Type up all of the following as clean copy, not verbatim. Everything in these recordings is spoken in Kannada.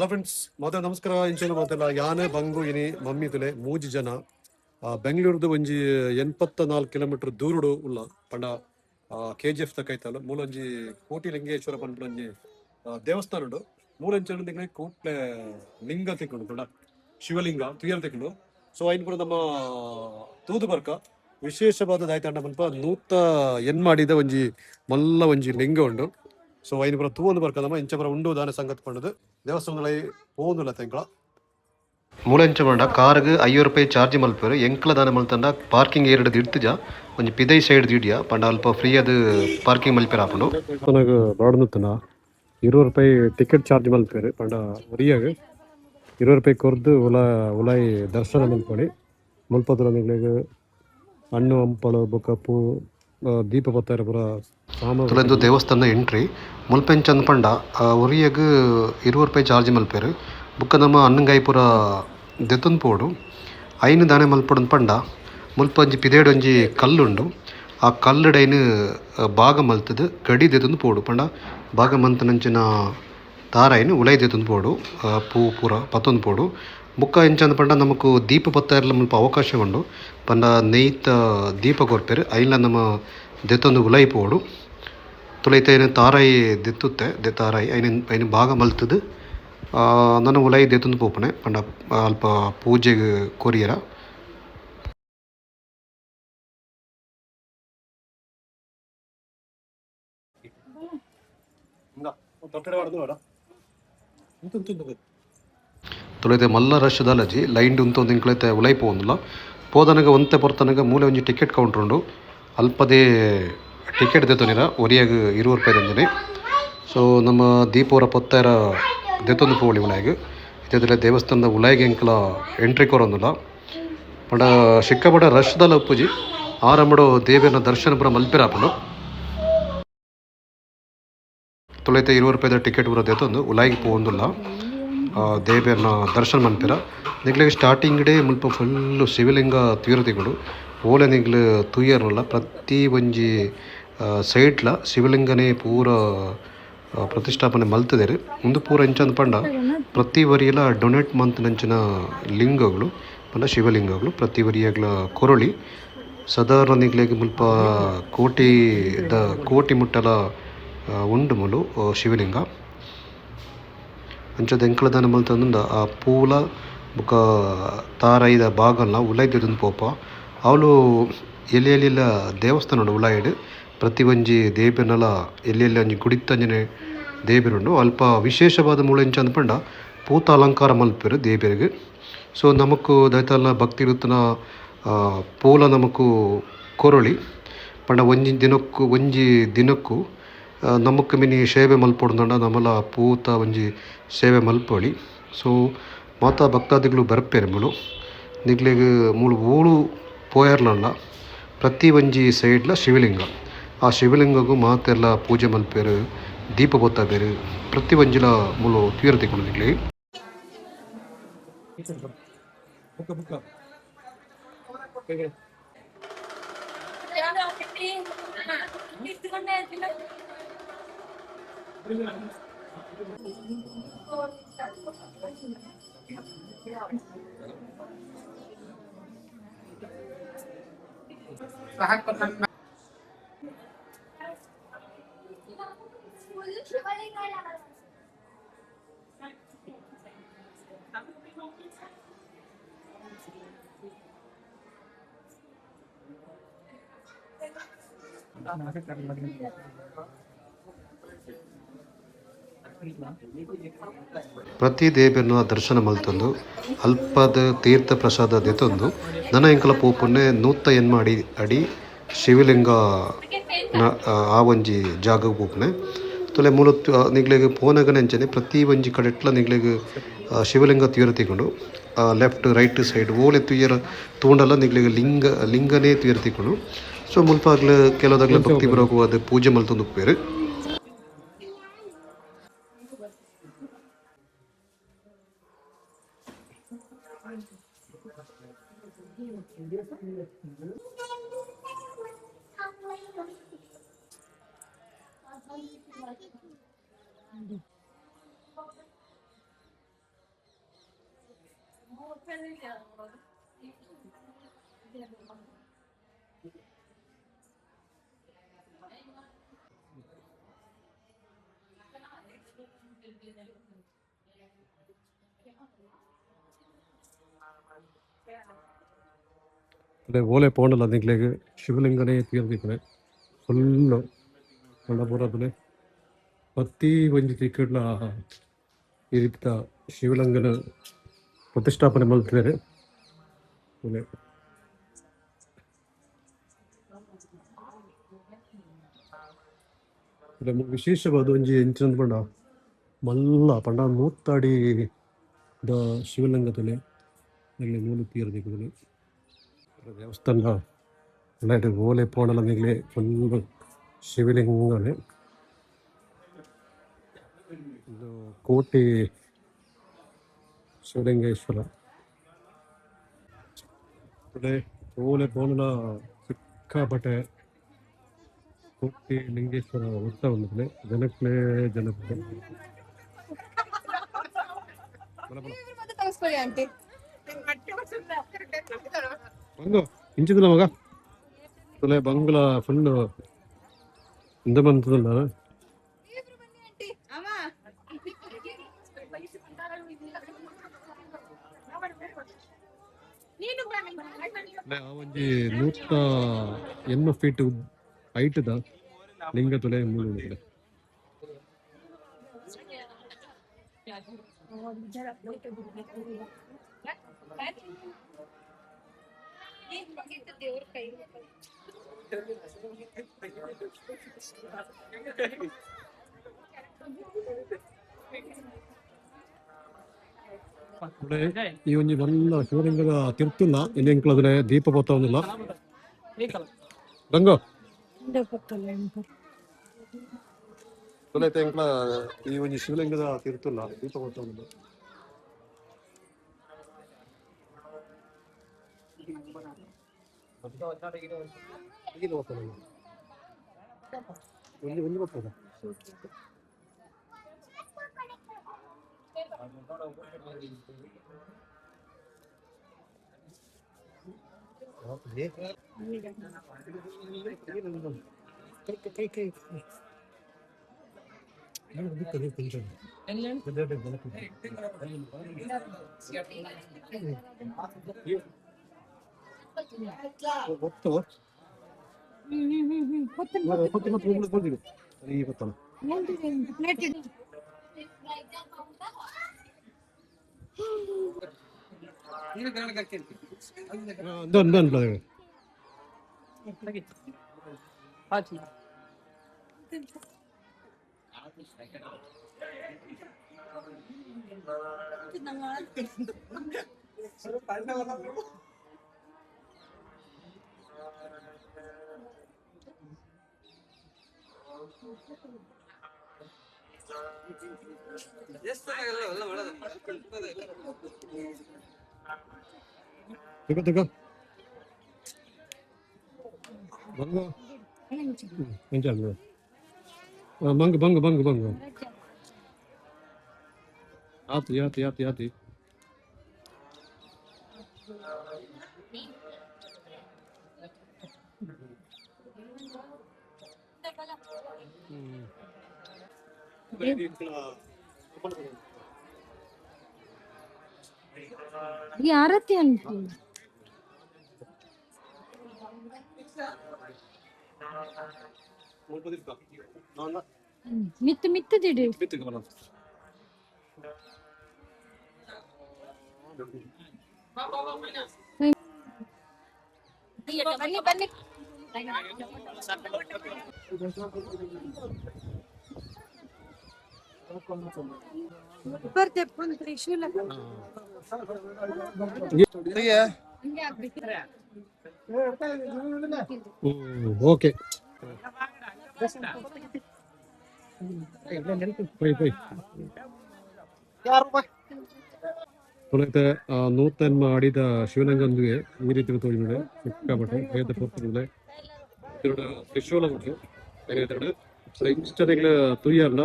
ಹಲೋ ಫ್ರೆಂಡ್ಸ್, ಮೊದಲ ನಮಸ್ಕಾರ. ಇಂಚೆಲ್ಲ ಮಾತೆಲ್ಲ ಯಾನೆ ಬಂಗು ಇನಿ ಮಮ್ಮಿ ತುಲೆ ಮೂಜಿ ಜನ ಬೆಂಗಳೂರ್ದು ಒಂಜಿ 84 ಕಿಲೋಮೀಟರ್ ದೂರುಡು ಉಲ್ಲ ಪಂಡ KGF ತಕೈತಲ್ಲ ಮೂಲೊಂಜಿ ಕೋಟಿ ಲಿಂಗೇಶ್ವರ ಪಂಡ ಒಂಜಿ ದೇವಸ್ಥಾನ ಉಂಡು. ಮೂಲಂಚಲು ತಿಂಗಳ ಕೂಟ್ಲೆ ಲಿಂಗ ತಿಕ್ಕೊಂಡು ಪಂಡ ಶಿವಲಿಂಗ ತುಯಲ್ ತಿಕ್ಕೊಂಡು. ಸೊ ಐನ್ ಕೂಡ ನಮ್ಮ ತೂದು ಬರ್ಕ ವಿಶೇಷವಾದ ದಾಯ್ತಾಂಡ ಮಲ್ಪ ನೂತ ಎನ್ ಮಾಡಿದ ಒಂಜಿ ಮಲ್ಲ ಒಂಜಿ ಲಿಂಗ ಉಂಡು. ಸೊ ಐನ್ ಪುರ ತೂವೊಂದು ಬರ್ಕ ನಮ್ಮ ಇಂಚ ಪುರ ಉಂಡು ದಾನ ಸಂಗತಿ ಪಂಡದು ದೇವಸ್ಥಾನದ ಹೋಗುದಿಲ್ಲ ತೆಂಗಳ ಮೂಳೆಂಚ ಮಾಡ ಕಾರ್ಗೆ ₹5 ಚಾರ್ಜ್ ಮಲ್ಪರು ಎಂಕ್ಲ ದಾನ ಮಲ್ತಂಡ ಪಾರ್ಕಿಂಗ್ ಏರಿಡ್ ಇಡ್ತಿಜ ಒಂಜಿ ಪಿದೈ ಸೈಡ್ ದಿಡ್ಯ ಪಂಡ ಅಲ್ಪ ಫ್ರೀ ಅದು ಪಾರ್ಕಿಂಗ್ ಮಲ್ಪೇರ ಹಾಕೊಂಡು ನನಗೆ ಬಾಡ್ನುತ್ತನ ₹20 ಟಿಕೆಟ್ ಚಾರ್ಜ್ ಮಲ್ಪೇರು ಪಂಡ ಫ್ರೀಯಾಗ ₹20 ಕೊರ್ದು ಉಲಾಯಿ ದರ್ಶನ ಮಲ್ಪೊಳಿ ಮುಲ್ಪದ್ರ ನಿಗ್ಲೆಗ್ ಹಣ್ಣು ಹಂಪಳು ಬೊಕ್ಕ ಪೂ ದೀಪ ಬತ್ತಾರ ಪುರ ಸಾಮಾನು ದೇವಸ್ಥಾನ ಎಂಟ್ರಿ ಮುಲ್ಪೆಂಚಂದ್ ಪಂಡ ಉರಿಯಗ್ ₹20 ಚಾರ್ಜ್ ಮಲ್ಪೇರು ಬುಕ್ಕ ನಮ್ಮ ಅನ್ನಂಗಾಯಿ ಪೂರ ದೆತ್ತೊಂದು ಪೋಡು ಐನು ದಾನೆ ಮಲ್ಪೊಡು ಪಂಡ ಮುಲ್ಪ ಒಂಜಿ ಪಿದೇಡು ಒಂಜಿ ಕಲ್ಲುಂಡು. ಆ ಕಲ್ಲುಡೈನು ಭಾಗ ಮಲ್ತದು ಗಡಿ ದೆತ್ತೊಂದು ಪೋಡು ಪಂಡ ಭಾಗ ಮಂತನಂಚಿನ ತಾರಾಯಿನ ಉಲೈ ದೆತ್ತೊಂದು ಪೋಡು ಪೂ ಪೂರ ಪತ್ತೊಂದು ಪೋಡು. ಬುಕ್ಕ ಎಂಚಂದ ಪಂಡ ನಮಕ್ ದೀಪ ಬತ್ತಾಯಿರಲ ಮುಲ್ಪ ಅವಕಾಶ ಉಂಡು ಪಂಡ ನೆಯ್ತ ದೀಪ ಕೊರ್ಪೇರು ಐಲ ನಮ್ಮ ದೆತ್ತೊಂದು ಉಲೈ ಪೋಡು ತುಲೈತೇನು ತಾರಾಯಿ ದೆತ್ತುತ್ತೆ ತಾರಾಯಿ ಐನು ಭಾಗ ಮಲ್ತದು ನನ್ನ ಉಲೈ ದೆತ್ತೊಂದು ಪೋಪನೆ ಪಂಡ ಅಲ್ಪ ಪೂಜೆಗೆ ಕೊರಿಯರ ತುಲೈತೆ ಮಲ್ಲ ರಶ್ ದಾಲಜಿ ಲೈನ್ ಉಂತೊಂದು ಇಂಕ್ಲೈತೆ ಉಲೈ ಪೋಂದುಲ್ಲ ಪೋದನಗ ಒಂತೆ ಪೊರ್ತನಗ ಮೂಲೆ ಒಂಜಿ ಟಿಕೆಟ್ ಕೌಂಟರ್ ಉಂಡು ಅಲ್ಪದೇ ಟಿಕೆಟ್ ದೆತ್ತೊನಿರ ಒರಿಯಾಗ ₹20 ದಂಜನೆ. ಸೊ ನಮ್ಮ ದೀಪವರ ಪೊತ್ತಾರ ದೆತ್ತೊಂದು ಪೋಳಿ ಉಲಾಯಿಗೆ ಇತ್ತೆ ದೇವಸ್ಥಾನದ ಉಲಾಯಿಗೆ ಎಂಕ್ಲ ಎಂಟ್ರಿ ಕೊರೊಂದುಲ್ಲ ಪಂಡ ಶಿಕ್ಕಪಡ ರಶ್ ದಾಲ ಉಪ್ಪುಜಿ ಆರಂಬಡು ದೇವಿಯನ ದರ್ಶನ ಪುರ ಮಲ್ಪೆರ ಆಪುಂಡು. ತುಲೈತೆ ₹20 ಟಿಕೆಟ್ ಪೂರ ದೆತ್ತೊಂದು ಉಲಾಯಿಗೆ ಪೋಂದುಲ್ಲ ದೇವಿಯನ್ನ ದರ್ಶನ ಮಲ್ಪೆರ. ನಿಗ್ಲಿಗೆ ಸ್ಟಾರ್ಟಿಂಗ್ ಡೇ ಮುಲ್ಪ ಫುಲ್ಲು ಶಿವಲಿಂಗ ತೀರತಿಗಳು ಓಲೆ ನಿಗ್ಲು ತುಯ್ಯರ್ನಲ್ಲ ಪ್ರತಿ ಒಂಜಿ ಸೈಡ್ಲ ಶಿವಲಿಂಗನೇ ಪೂರ ಪ್ರತಿಷ್ಠಾಪನೆ ಮಲ್ತದೇರು ಒಂದು ಪೂರ ಎಂಚಂದ ಪಂಡ ಪ್ರತಿ ವರಿಯಲ ಡೊನೇಟ್ ಮಂತನಂಚಿನ ಲಿಂಗಗಳು ಪಂಡ ಶಿವಲಿಂಗಗಳು ಪ್ರತಿ ವರಿಯಾಗ್ಲ ಕೊರಳಿ ಸಾಧಾರಣ ನಿಗ್ಲೆಗ್ ಮುಲ್ಪ ಕೋಟಿ ಮುಟ್ಟಲ ಉಂಡು ಮುಲು ಶಿವಲಿಂಗ ಅಂಚದ ಎಂಕ್ಲದಾನ ಮಲ್ತಂದ ಆ ಪೂಲ ಬೊಕ ತಾರೈದ ಭಾಗಲ್ನ ಉಲೈದೊಂದು ಪೋಪ ಅವಳು ಎಲ್ಲಿ ದೇವಸ್ಥಾನ ಉಂಡು ಉಲಾಯಿಡ್ ಪ್ರತಿ ಒಂಜಿ ದೇಬಿನಲ ಎಲ್ಲಿ ಒಂಜಿ ಗುಡಿತ್ತಂಜನೆ ದೇಬಿರುಂಡು ಅಲ್ಪ ವಿಶೇಷವಾದ ಮೂಳೆಂಚ ಅಂದ್ಪಂಡ ಪೂತ ಅಲಂಕಾರ ಮಲ್ಪೆರು ದೇಬಿರಿಗೆ. ಸೊ ನಮಕ್ ದೈತಲ್ನ ಭಕ್ತಿ ಇರುತ್ತನ ಪೂಲ ನಮಕ್ ಕೊರಳಿ ಪಂಡ ಒಂಜಿ ದಿನಕ್ಕೂ ನಮಕ್ ಮಿನಿ ಸೇವೆ ಮಲ್ಪೊಡುಂಡ ನಮಲ ಪೂತ ಒಂಜಿ ಸೇವೆ ಮಲ್ಪೊಳಿ. ಸೊ ಮಾತ ಭಕ್ತಾದಿಗಳು ಬರ್ಪೇರು ಮುಳು ನಿಗ್ಲಿಗೆ ಮೂಳು ಊಳು ಪೋಯರ್ಲಲ್ಲ ಪ್ರತಿ ಒಂಜಿ ಸೈಡ್ಲ ಶಿವಲಿಂಗ ಆ ಶಿವಲಿಂಗಗೂ ಮಾತೆಲ್ಲ ಪೂಜೆ ಮಲ್ಪೇರು ದೀಪ ಬೊತ್ತಬೇರು ಪ್ರತಿ ಒಂಜಿಲ ಮುಳು ತೀರ ತಿಕ್ಕೊಂಡು ನಿಗ್ಲಿ ಪ್ರತಿ ದೇವಿಯನ್ನ ದರ್ಶನ ಮಲ್ತೊಂದು ಅಲ್ಪದ ತೀರ್ಥ ಪ್ರಸಾದ ದೆತ್ತೊಂದು ನನ ಎಂಕಲ ಪೋಪುನ್ನೆ ನೂತ ಎನ್ ಮಾಡಿ ಅಡಿ ಶಿವಲಿಂಗ ಆ ಒಂಜಿ ಜಾಗ ಪೋಪುನೆ ತುಲೆ ಮೂಲ ನಿಗ್ಲೆಗ್ ಪೋನಗನೆಂಚನೆ ಪ್ರತಿ ಒಂಜಿ ಕಡೆಟ್ಲ ನಿಗ್ಲೆಗ್ ಶಿವಲಿಂಗ ತೀರ ತಿಕೊಂಡು ಲೆಫ್ಟ್ ರೈಟ್ ಸೈಡ್ ಓಲೆ ತುಯ್ಯರ ತೂಂಡಲ್ಲ ನಿಗ್ಲೆಗ್ ಲಿಂಗನೇ ತೀರ ತಿಕೊಂಡು. ಸೊ ಮುಲ್ಪಾಗ್ಲ ಕೆಲವದಾಗ್ಲ ಭಕ್ತಿ ಬರೋಕು ಅದು ಪೂಜೆ ಮಲ್ತೊಂದು ಉಪ್ಪೇರು. ಅದೇ ಓಲೆ ಪೋಂಡಲ್ಲ ನಿಗ್ಲೆಗ್ ಶಿವಲಿಂಗನೇ ತೀರ್ದಿಕ್ಕನೆ ಫುಲ್ಲು ಪಂಡಪುರದಲ್ಲಿ ಪ್ರತಿ ಒಂಜಿ ತಿಕ್ಕಡ್ಲ ಈ ರೀತಿಯ ಶಿವಲಿಂಗನ ಪ್ರತಿಷ್ಠಾಪನೆ ಮಾಡ್ತಾರೆ. ವಿಶೇಷವಾದ ಒಂಜಿ ಎಂಚಿನ ಪಂಡ ಮಲ್ಲ ಪಂಡ ಮೂತ್ತಾಡಿ ಶಿವಲಿಂಗದಲ್ಲಿ ಅಲ್ಲಿ ಮೂಲು ತೀರ್ದಿಕ್ಕದಲ್ಲಿ ದೇವಸ್ಥಾನ ಲೈಟ್ ಓಲೆ ಪೋಣಲ ನಿಗ್ಲೆ ಫುಲ್ ಶಿವಲಿಂಗನೇ. ಇದು ಕೋಟೆ ಶಿವಲಿಂಗೇಶ್ವರ ಓಲೆ ಪೋಣಲ ಸಿಕ್ಕಾಪಟ್ಟೆ ಕೋಟೆ ಲಿಂಗೇಶ್ವರ ಉತ್ಸವ ಬಂದಿದೆ. ಜನಕ್ಕೆ ಜನಕ್ಕೆ ಬಂಗು ಇಂಚಿದಿಲ್ಲ ಮಗ ತುಲೆ ಬಂಗ್ಲ ಫುಲ್ ಇಂದ ಬಂತದಲ್ಲ. ಒಂಜಿ 108 ಫೀಟ್ ಹೈಟ್ ದ ಲಿಂಗ ತುಲೆ ಮೂಲು ಈ ಒಂಜಿ ಬಲ್ಲ ಶಿವಲಿಂಗದ ತಿರ್ತಿಲ್ಲ ಇಲ್ಲಿ ಎಂಕ್ಲದ್ರೆ ದೀಪ ಬತ್ತವನಿಲ್ಲ ಬಂಗು ತುಲೈತೆ ಎಂಕ್ಲ ಈ ಒಂಜಿ ಶಿವಲಿಂಗದ ತಿರ್ತಿಲ್ಲ ದೀಪ ಬತ್ತವನಿಲ್ಲ. ಒಂಜಿ ಬರ್ತದ ಬಂಗು ಬಂಗು ಬಂಗು ಬಂಗು ಆತಿ ಆತಿ ಆತಿ ಆತಿ ಈ ಆರತಿ ಅಂತ ಮಿತ್ತು ಮಿತ್ತದಿಡಿ ಬನ್ನಿ ಬನ್ನಿ ಬರ್ತೆ ಪುನ್ ತ್ರಿಶೂಲ ಓಕೆ ಪುನಃ ನೂತನ ಆಡಿದ ಶಿವಲಿಂಗಂದಿಗೆ ಈ ರೀತಿ ತೋರಿಸಿದೆ ಸಿಕ್ಕಾಪಟ್ಟೆ ಐದು ಪೂರ್ತಿಗಳೇ ತ್ರಿಶೂಲ ಉಂಟು ಇಷ್ಟನೆಗಳ ತುಯ್ಯಲ್ಲ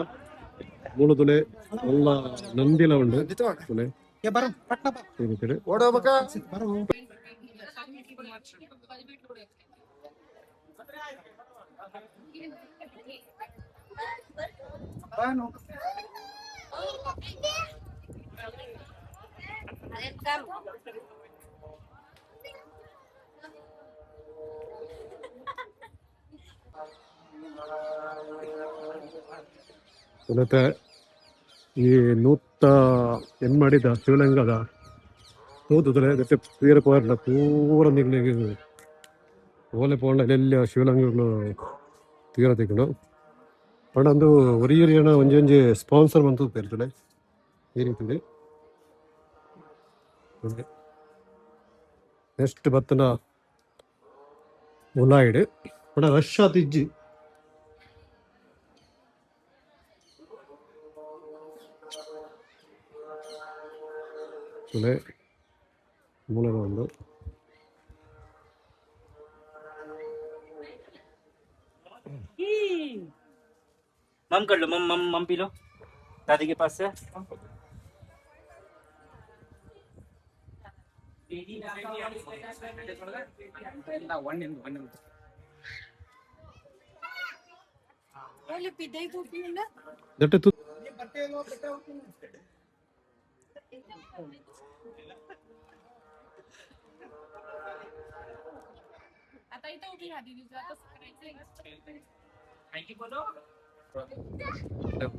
ಮೂಳು ತುಲೆ ಎಲ್ಲ ನಂದಿಲ ಉಂಟು ತುಲೆ ಈ ರೀತಿ ಇದೆ. ಮತ್ತೆ ಈ ನೂತ ಏನ್ ಮಾಡಿದ ಶಿವಲಿಂಗದ ತೂತುದ್ರೆ ಮತ್ತೆ ಪೀರ ಪೋರ್ಲ ಪೂರ ನಿಗ್ಲಿಗೆ ಓಲೆ ಪೋರ್ಲ ಎಲ್ಲ ಶಿವಲಿಂಗಗಳು ತೀರ ತೆಗೆದು ಪಂಡೊಂದು ಒರಿಯರಿಯನ ಒಂಜಿ ಒಂಜಿ ಸ್ಪಾನ್ಸರ್ ಬಂತು ಇರ್ತದೆ ಈ ರೀತಿ ನೆಕ್ಸ್ಟ್ ಬತ್ತನ ಉಲಾಯಿಡ್ ಪಂಡ ರಶ್ ಆತಿಜ್ಜಿ ತುಲೆ ಮೂಲದ ಒಂದು मम कर लो, मम मम मम पी लो, दादी के पास से। ದಟ್ ತು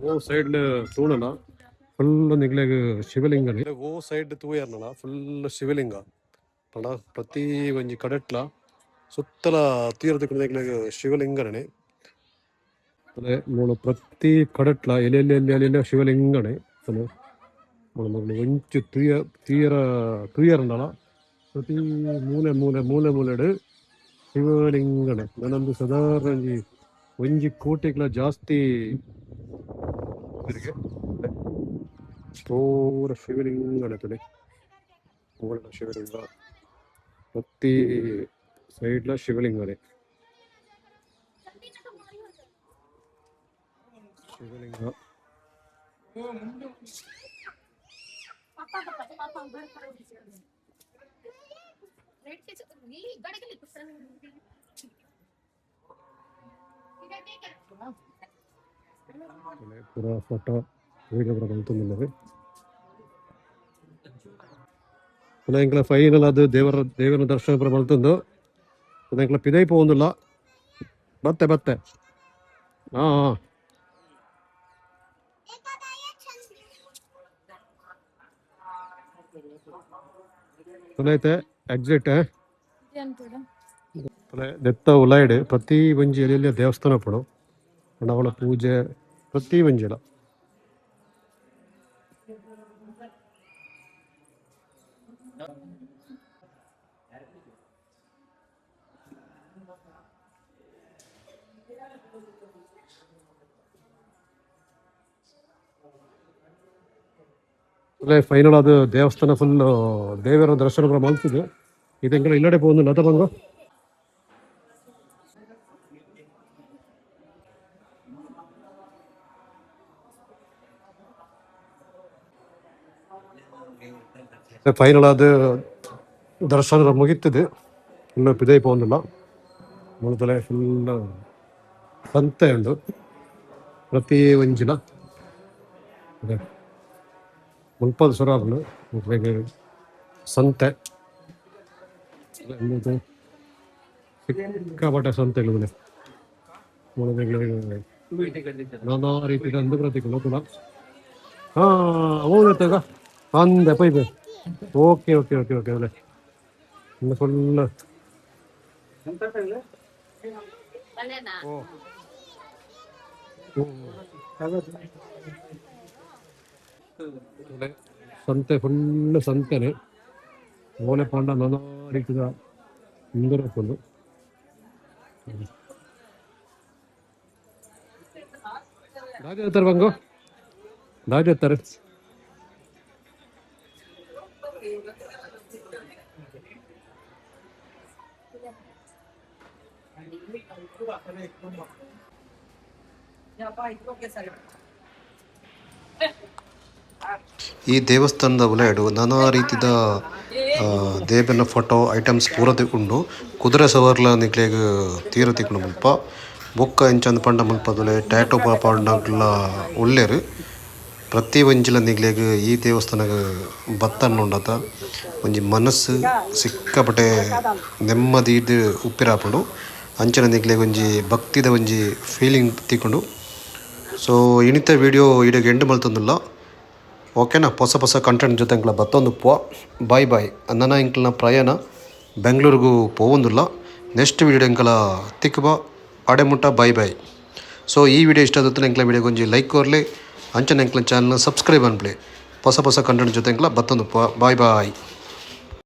ಓ ಸೈಡ್ ತೂಣನ ಫುಲ್ ನಿಗ್ಲೆಗ್ ಶಿವಲಿಂಗನೇ ಓ ಸೈಡ್ ತೂಯರ್ನಲ ಫುಲ್ ಶಿವಲಿಂಗ ಪಂಡ ಪ್ರತಿ ಒಂಜಿ ಕಡೆಟ್ಲ ಸುತ್ತಲ ತೀರದ ನಿಗ್ಲೆಗ್ ಶಿವಲಿಂಗನೇ ಮೂಲ ಪ್ರತಿ ಕಡೆಟ್ಲ ಎಲ್ಲೆಲ್ಲೆಲ್ಲೆಲ್ಲ ಶಿವಲಿಂಗನೇ ಒಂಚು ತೂಯರ್ನಲ ಪ್ರತಿ ಮೂಲೆ ಮೂಲೆ ಮೂಲೆ ಮೂಲೆಡ್ ಶಿವಲಿಂಗನೇ ನಾನೊಂದು ಸಾಧಾರಣ ಒಂಜಿ ಕೋಟಿಗ್ಲ ಜಾಸ್ತಿ ಪೂರ ಶಿವಲಿಂಗನೇ ತುಲೆ ಪೂರ್ಣ ಶಿವಲಿಂಗ ಪ್ರತಿ ಸೈಡ್ಲ ಶಿವಲಿಂಗನೇ ಶಿವಲಿಂಗ ಪೂರ ಫೋಟೋ ವೀಡಿಯೋ ಕೂಡ ಬಂತುಂದಿಲ್ಲವೆ ಪುನಃ ಫೈನಲ್ ಅದು ದೇವರ ದರ್ಶನ ಪೂರ ಬಂತುಂದು ಪುನಃ ಪಿದೈ ಪೋಂದಿಲ್ಲ ಬತ್ತೆ ಹಾ ಪುನೈತೆ ಎಕ್ಸಿಟ್ ದೆತ್ತ ಉಲಾಯ್ಡ್ ಪ್ರತಿ ಒಂಜಿ ಎಲ್ಲೆಲ್ಲ ದೇವಸ್ಥಾನ ಪಡು ಅವಳ ಪೂಜೆ ಪ್ರತಿ ಒಂಜಿಲ ಫೈನಲ್ ಅದು ದೇವಸ್ಥಾನ ಫುಲ್ ದೇವರ ದರ್ಶನ ಮಾಡ್ತಿದ್ದು ಇದೆಂಗಳ ಇಲ್ಲಡೆ പോകുന്നു ಲತ ಬಂಗು ಫೈನಲ್ ಅದು ದರ್ಶನ ಮುಗಿತದೆ ಇನ್ನು ಪಿದೈ പോകുന്നിಲ್ಲ ಮೂಲತಲೆ ಫುಲ್ ಸಂತೆ ಉಂಡು ಪ್ರತಿ ಒಂಜಿನ ಮುಲ್ಪದ ಸುರಾಬ್ಲು ಸಂತೆ ಸಿಕ್ಕಾಪಟ್ಟೆ ಸಂತೆಗಳು ನಾನಾ ರೀತಿ ಅಂದು ಪ್ರತಿಗಳು ಕೂಡ ಹಾ ಹೋಗುತ್ತಾಗ ಅಂದೆ ಪೈಪೆ ಓಕೆ ಒಳ್ಳೆ ಫುಲ್ ಸಂತೆ ಫುಲ್ ಸಂತೆನೆ ಓಲೆ ಪಾಂಡ ನಾನಾ ರೀತಿಯ ಇಂದರ ಫುಲ್ಲು ದಾದಿ ಹೇಳ್ತಾರೆ ಬಂಗು ದಾದಿ ಹೇಳ್ತಾರೆ ಈ ದೇವಸ್ಥಾನದ ಒಳಗಡೆ ನಾನಾ ರೀತಿಯ ದೇವನ ಫೋಟೋ ಐಟಮ್ಸ್ ಪೂರತೆ ಉಂಡು. ಕುದುರೆ ಸವಾರ್ಲ ನಿಕ್ಲೆಗ್ ತೀರ ತಿಕ್ಕುಂಡು ಮುಲ್ಪ ಬೊಕ್ಕ ಎಂಚಂದ ಪಂಡ ಮುಲ್ಪದುಲೆ ಟ್ಯಾಟೋ ಪಾಪಂಡಗ್ಲ ಒಳ್ಳೆರು. ಪ್ರತಿ ಒಂಜಿಲ ನಿಗ್ಲೆಗ್ ಈ ದೇವಸ್ಥಾನಗ್ ಬತ್ತನ್ನುಂಡತ ಒಂಜಿ ಮನಸ್ಸು ಸಿಕ್ಕಾಪಟ್ಟೆ ನೆಮ್ಮದಿದು ಉಪ್ಪಿರಾಪುಂಡು. ಅಂಚನೆ ನಿಗ್ಲೆಗ್ ಒಂಜಿ ಭಕ್ತಿದ ಒಂಜಿ ಫೀಲಿಂಗ್ ತಿಕ್ಕೊಂಡು. ಸೊ ಇನಿತ ವಿಡಿಯೋ ಇಡೆಗೆ ಎಂಡ್ ಮಲ್ತೊಂದುಲ್ಲ. ಓಕೆನಾ, ಹೊಸ ಕಂಟೆಂಟ್ ಜೊತೆ ಎಂಕ್ಲ ಬತ್ತೊಂದು ಬಾಯ್ ಬಾಯ್. ನನ್ನ ಎಂಕ್ಲನ ಪ್ರಯಾಣ ಬೆಂಗಳೂರಿಗೂ ಪೋವೊಂದುಲ್ಲ. ನೆಕ್ಸ್ಟ್ ವಿಡಿಯೋ ಎಂಕಲ ತಿಕ್ಕುವ ಅಡೆಮುಟ್ಟ ಬಾಯ್ ಬಾಯ್. ಸೊ ಈ ವಿಡಿಯೋ ಇಷ್ಟ ಆದತ್ತು ಎಂಕ್ಲ ವಿಡಿಯೋಗೆ ಒಂಜಿ ಲೈಕ್ ಕೊರ್ಲಿ, ಅಂಚನೆ ಎಂಕ್ಲ ಚಾನಲ್ನ ಸಬ್ಸ್ಕ್ರೈಬ್ ಅನ್ಪ್ಲೆ. ಹೊಸ ಕಂಟೆಂಟ್ ಜೊತೆ ಎಂಕ್ಲ ಬತ್ತೊಂದು ಬಾಯ್ ಬಾಯ್.